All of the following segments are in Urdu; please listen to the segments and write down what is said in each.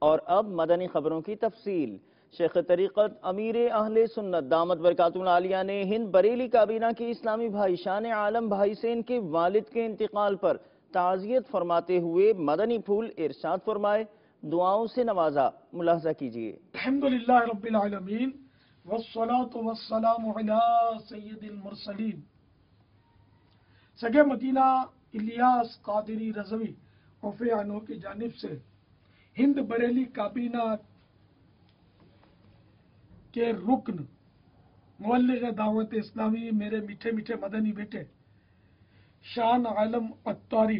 اور اب مدنی خبروں کی تفصیل۔ شیخ طریقت امیر اہل سنت دامت برکاتہ العالیہ نے ہند بریلی کابینہ کی اسلامی بھائی شان عالم بھائی سے ان کے والد کے انتقال پر تعزیت فرماتے ہوئے مدنی پھول ارشاد فرمائے، دعاؤں سے نوازا۔ ملاحظہ کیجیے۔ الحمدللہ رب العالمین والصلاة والسلام علی سید المرسلین۔ سگے مدینہ الیاس قادری رضوی عفو عنہ کی جانب سے ہند بریلی کابینہ کے رکن مبلغ دعوت اسلامی میرے میٹھے میٹھے مدنی بیٹے شان عالم عطاری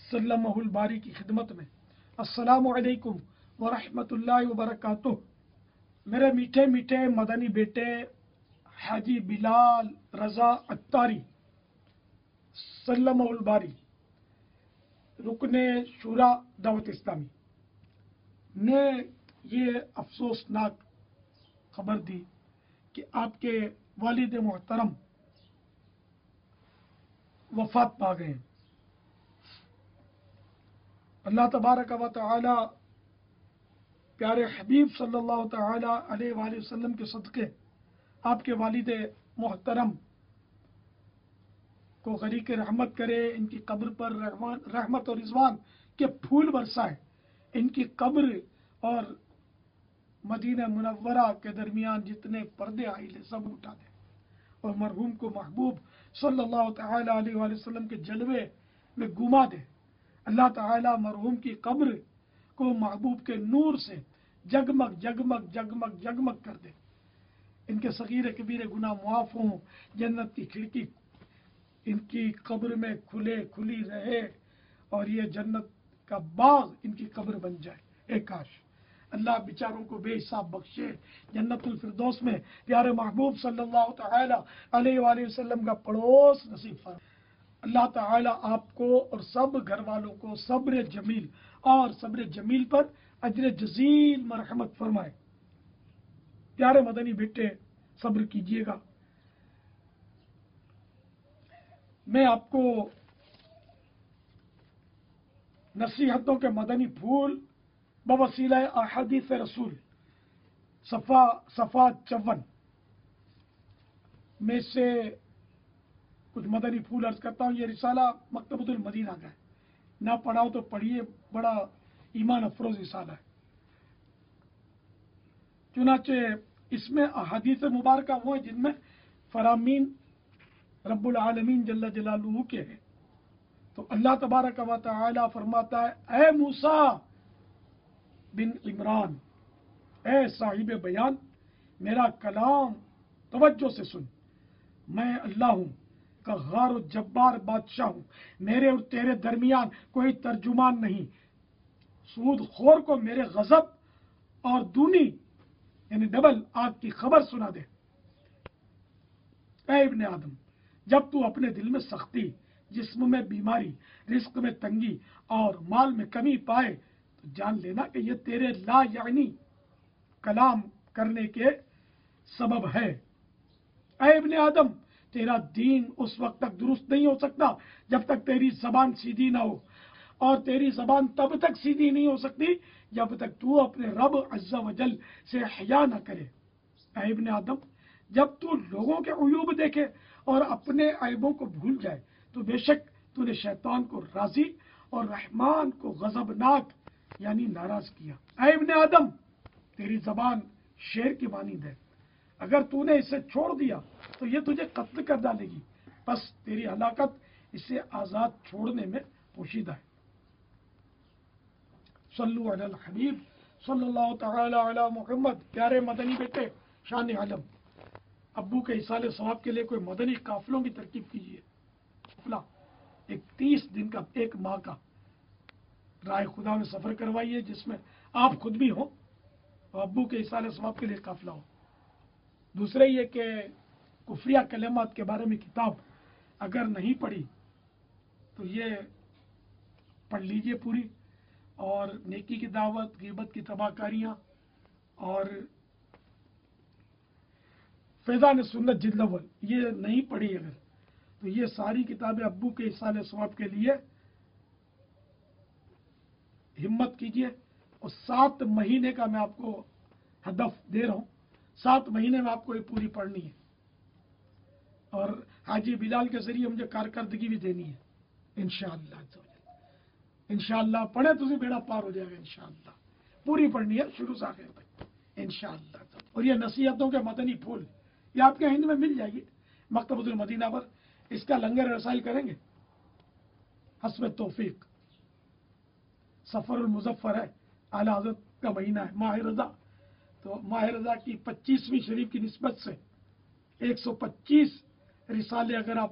سلمہ الباری کی خدمت میں السلام علیکم ورحمۃ اللہ وبرکاتہ۔ میرے میٹھے میٹھے مدنی بیٹے حاجی بلال رضا عطاری سلمہ الباری رکن شورا دعوت اسلامی نے یہ افسوسناک خبر دی کہ آپ کے والد محترم وفات پا گئے۔ اللہ تبارک و تعالی پیارے حبیب صلی اللہ تعالی علیہ وآلہ وسلم کے صدقے آپ کے والد محترم کو غریق رحمت کرے، ان کی قبر پر رحمت اور رضوان کے پھول برسائے، ان کی قبر اور مدینہ منورہ کے درمیان جتنے پردے عائلے سب اٹھا دے اور مرحوم کو محبوب صلی اللہ تعالی علیہ وآلہ وسلم کے جلوے میں گما دے۔ اللہ تعالی مرحوم کی قبر کو محبوب کے نور سے جگمگ جگمگ جگمگ جگمگ کر دے، ان کے صغیر کبیر گناہ معاف ہوں، جنت کی کھڑکی ان کی قبر میں کھلی رہے اور یہ جنت کا باغ ان کی قبر بن جائے۔ اے کاش اللہ بیچاروں کو بے حساب بخشے، جنت الفردوس میں پیارے محبوب صلی اللہ تعالی علیہ وآلہ وسلم کا پڑوس نصیب فرمائے۔ اللہ تعالی آپ کو اور سب گھر والوں کو صبر جمیل اور صبر جمیل پر اجر جزیل مرحمت فرمائے۔ پیارے مدنی بیٹے صبر کیجئے گا۔ میں آپ کو نصیحتوں کے مدنی پھول بوسیلہ احادیث رسول صفحہ 54 میں سے کچھ مدنی پھول عرض کرتا ہوں۔ یہ رسالہ مکتبۃ المدینہ کا ہے، نہ پڑھاؤ تو پڑھیے، بڑا ایمان افروز رسالہ ہے۔ چنانچہ اس میں احادیث مبارکہ وہ ہیں جن میں فرامین رب العالمین جل جلالہ کے ہیں۔ تو اللہ تبارک و تعالی فرماتا ہے، اے موسیٰ بن عمران، اے صاحب بیان، میرا کلام توجہ سے سن۔ میں اللہ ہوں، قہار و جبار بادشاہ ہوں، میرے اور تیرے درمیان کوئی ترجمان نہیں۔ سود خور کو میرے غضب اور دونی یعنی ڈبل آگ کی خبر سنا دے۔ اے ابن آدم، جب تو اپنے دل میں سختی، جسم میں بیماری، رزق میں تنگی اور مال میں کمی پائے تو جان لینا کہ یہ تیرے لا یعنی کلام کرنے کے سبب ہے۔ اے ابن آدم، تیرا دین اس وقت تک درست نہیں ہو سکتا جب تک تیری زبان سیدھی نہ ہو، اور تیری زبان تب تک سیدھی نہیں ہو سکتی جب تک تو اپنے رب عز و جل سے حیا نہ کرے۔ اے ابن آدم، جب تو لوگوں کے عیوب دیکھے اور اپنے عیبوں کو بھول جائے تو بے شک تو نے شیطان کو راضی اور رحمان کو غضبناک یعنی ناراض کیا۔ اے ابن آدم، تیری زبان شیر کی مانند ہے، اگر تو نے اسے چھوڑ دیا تو یہ تجھے قتل کر ڈالے گی، بس تیری ہلاکت اسے آزاد چھوڑنے میں پوشیدہ ہے۔ صلو علی الحبیب صلی اللہ تعالی علی محمد۔ پیارے مدنی بیٹے شان عالم، ابو کے ایصال ثواب کے لیے کوئی مدنی قافلوں کی ترکیب کیجیے۔ قافلہ ایک 30 دن کا، ایک ماہ کا رائے خدا میں سفر کروائیے جس میں آپ خود بھی ہوں اور ابو کے ایصال ثواب کے لیے قافلہ ہو۔ دوسرے یہ کہ کفریہ کلمات کے بارے میں کتاب اگر نہیں پڑھی تو یہ پڑھ لیجئے پوری، اور نیکی کی دعوت، غیبت کی تباہ کاریاں اور فیضان سنت جلد اول یہ نہیں پڑھی اگر تو یہ ساری کتابیں ابو کے ایصال ثواب کے لیے ہمت کیجئے اور 7 مہینے کا میں آپ کو ہدف دے رہا ہوں. 7 مہینے میں آپ کو یہ پوری پڑھنی ہے اور حاجی بلال کے ذریعے مجھے کارکردگی بھی دینی ہے انشاءاللہ. انشاءاللہ پڑھے تو اسے بیڑا پار ہو جائے گا انشاءاللہ. پوری پڑھنی ہے شروع سے آخر تک انشاءاللہ. اور یہ نصیحتوں کے مدنی پھول یہ آپ کے ہند میں مل جائے گی مکتبۃ المدینہ پر. اس کا لنگر رسائی کریں گے حسب توفیق. سفر المظفر ہے، اعلی حضرت کا مہینہ ہے، ماہ رضا. تو ماہ رضا کی 25ویں شریف کی نسبت سے 125 رسالے اگر آپ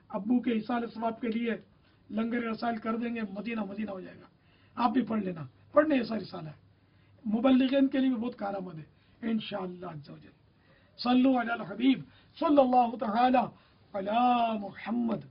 ابو کے اصال ثواب کے لیے لنگر رسائل کر دیں گے مدینہ مدینہ ہو جائے گا. آپ بھی پڑھ لینا، پڑھنے ایسا رسالہ ہے. مبلغین کے لیے بھی بہت کارآمد ہے انشاءاللہ عز و جل. صلو علی الحبیب صلی اللہ تعالی علی محمد.